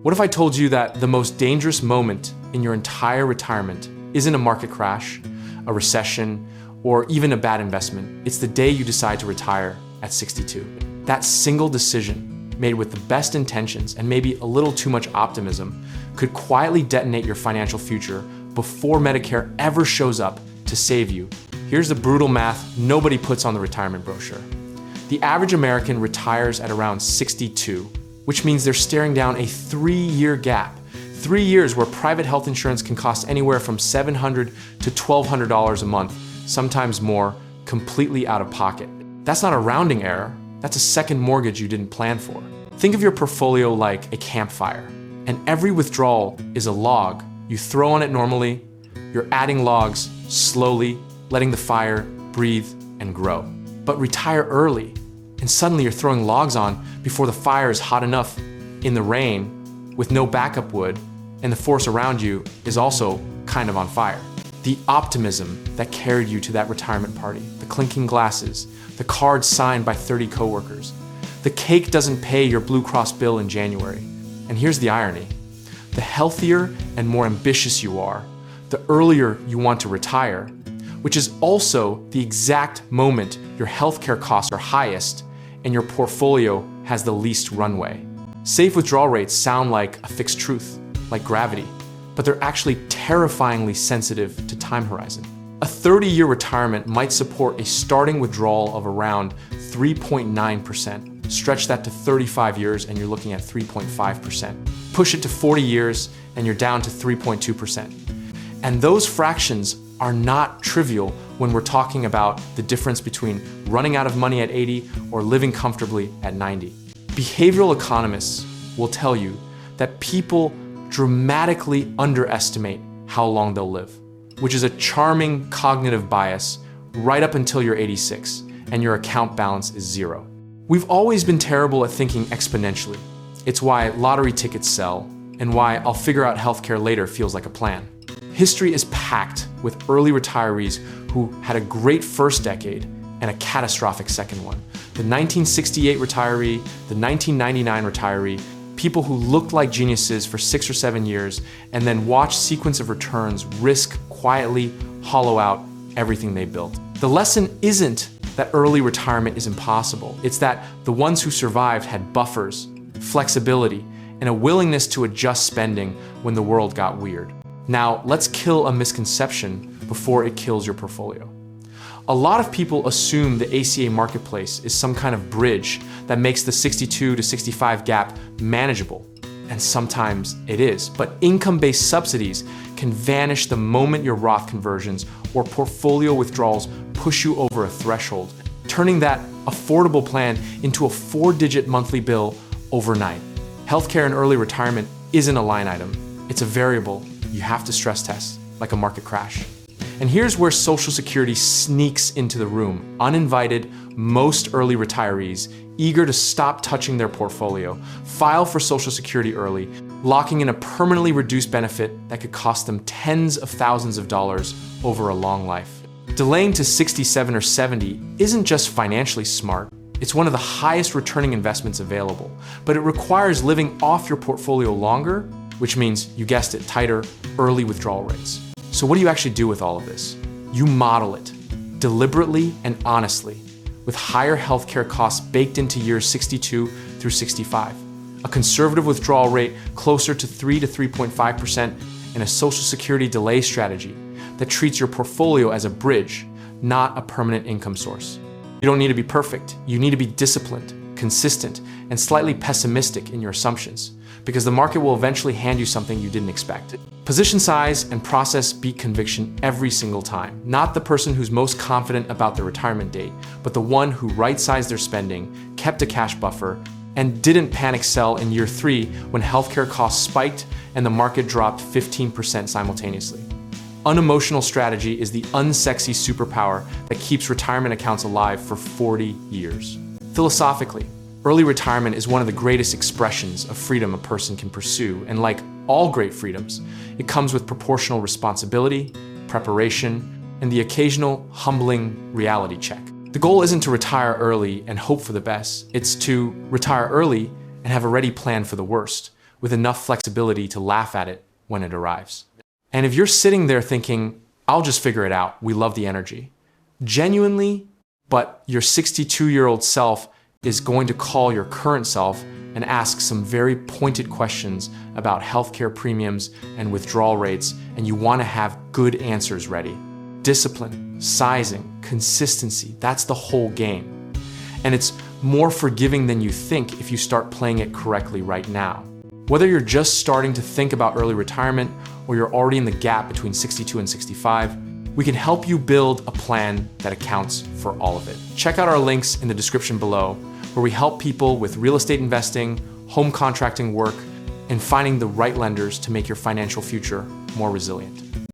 What if I told you that the most dangerous moment in your entire retirement isn't a market crash, a recession, or even a bad investment? It's the day you decide to retire at 62. That single decision, made with the best intentions and maybe a little too much optimism, could quietly detonate your financial future before Medicare ever shows up to save you. Here's the brutal math nobody puts on the retirement brochure. The average American retires at around 62, which means they're staring down a 3-year gap. 3 years where private health insurance can cost anywhere from $700 to $1,200 a month, sometimes more, completely out of pocket. That's not a rounding error, that's a second mortgage you didn't plan for. Think of your portfolio like a campfire, and every withdrawal is a log. You throw on it normally, you're adding logs slowly, letting the fire breathe and grow. But retire early, and suddenly you're throwing logs on before the fire is hot enough in the rain with no backup wood, and the force around you is also kind of on fire. The optimism that carried you to that retirement party, the clinking glasses, the cards signed by 30 coworkers. The cake doesn't pay your Blue Cross bill in January. And here's the irony. The healthier and more ambitious you are, the earlier you want to retire, which is also the exact moment your healthcare costs are highest and your portfolio has the least runway. Safe withdrawal rates sound like a fixed truth, like gravity, but they're actually terrifyingly sensitive to time horizon. A 30-year retirement might support a starting withdrawal of around 3.9%. Stretch that to 35 years and you're looking at 3.5%. Push it to 40 years and you're down to 3.2%. And those fractions are not trivial when we're talking about the difference between running out of money at 80 or living comfortably at 90. Behavioral economists will tell you that people dramatically underestimate how long they'll live, which is a charming cognitive bias right up until you're 86 and your account balance is zero. We've always been terrible at thinking exponentially. It's why lottery tickets sell and why I'll figure out healthcare later feels like a plan. History is packed with early retirees who had a great first decade and a catastrophic second one. The 1968 retiree, the 1999 retiree, people who looked like geniuses for 6 or 7 years and then watched sequence of returns risk quietly hollow out everything they built. The lesson isn't that early retirement is impossible. It's that the ones who survived had buffers, flexibility, and a willingness to adjust spending when the world got weird. Now, let's kill a misconception before it kills your portfolio. A lot of people assume the ACA marketplace is some kind of bridge that makes the 62 to 65 gap manageable. And sometimes it is, but income-based subsidies can vanish the moment your Roth conversions or portfolio withdrawals push you over a threshold, turning that affordable plan into a 4-digit monthly bill overnight. Healthcare and early retirement isn't a line item. It's a variable you have to stress test, like a market crash. And here's where Social Security sneaks into the room. Uninvited, most early retirees, eager to stop touching their portfolio, file for Social Security early, locking in a permanently reduced benefit that could cost them tens of thousands of dollars over a long life. Delaying to 67 or 70 isn't just financially smart, it's one of the highest returning investments available, but it requires living off your portfolio longer, which means, you guessed it, tighter early withdrawal rates. So what do you actually do with all of this? You model it, deliberately and honestly, with higher healthcare costs baked into years 62 through 65, a conservative withdrawal rate closer to 3 to 3.5%, and a Social Security delay strategy that treats your portfolio as a bridge, not a permanent income source. You don't need to be perfect. You need to be disciplined, consistent, and slightly pessimistic in your assumptions, because the market will eventually hand you something you didn't expect. Position size and process beat conviction every single time. Not the person who's most confident about their retirement date, but the one who right-sized their spending, kept a cash buffer, and didn't panic sell in year 3 when healthcare costs spiked and the market dropped 15% simultaneously. Unemotional strategy is the unsexy superpower that keeps retirement accounts alive for 40 years. Philosophically, early retirement is one of the greatest expressions of freedom a person can pursue, and like all great freedoms, it comes with proportional responsibility, preparation, and the occasional humbling reality check. The goal isn't to retire early and hope for the best, it's to retire early and have already planned for the worst, with enough flexibility to laugh at it when it arrives. And if you're sitting there thinking, I'll just figure it out, we love the energy, genuinely, but your 62-year-old self is going to call your current self and ask some very pointed questions about healthcare premiums and withdrawal rates, and you want to have good answers ready. Discipline, sizing, consistency, that's the whole game. And it's more forgiving than you think if you start playing it correctly right now. Whether you're just starting to think about early retirement or you're already in the gap between 62 and 65, we can help you build a plan that accounts for all of it. Check out our links in the description below, where we help people with real estate investing, home contracting work, and finding the right lenders to make your financial future more resilient.